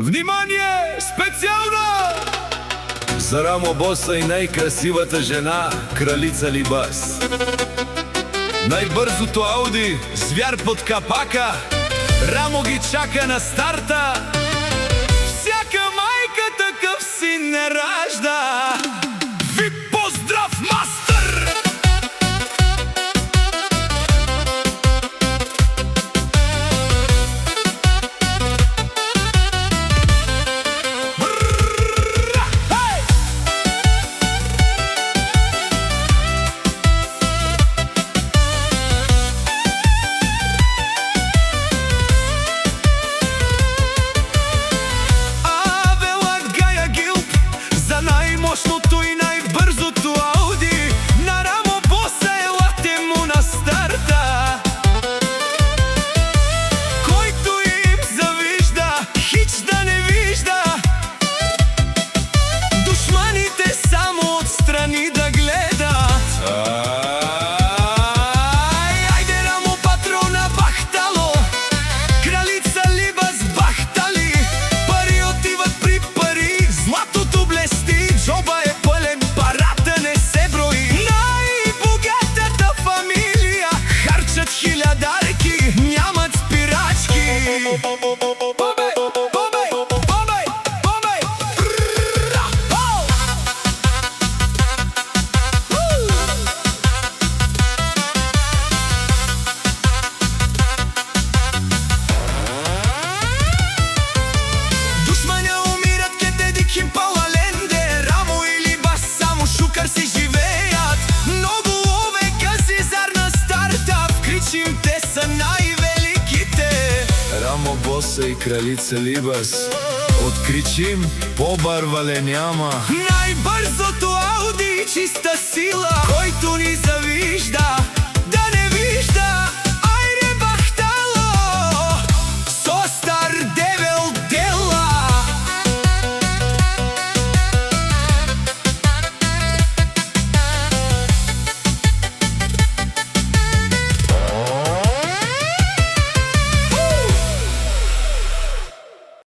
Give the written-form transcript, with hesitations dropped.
Внимание! Специјално! За Рамо Боса и најкрасивата жена, кралица Либас. Најбрзото Ауди, звјар под капака, Рамо ги чака на старта. Всяка мајка такъв син не ражда. Ви поздрав, мастер! Најмошното и најбрзото Ауди, на Рамо Боса елате му на старта. Којто им завижда, хич да не вижда, душманите само отстрани да гледат. Ајде Рамо патрона бахтало, кралица Либас бахтали, пари отиват при пари, златото блести, джоба е пълен, парата не се брои. Најбогатата фамилија харчат хилјадарки, нямат спирачки. Бомбей, бомбей, бомбей, бомбей. Душмања умират ке дедик им палаленде, Рамо и Либас само шукар си живеят. Многу овека си зар на старта, вкричим те са највеликите. Рамо Боса и кралица Либас, откричим, побарвале няма. Најбрзото Ауди и чиста сила, кој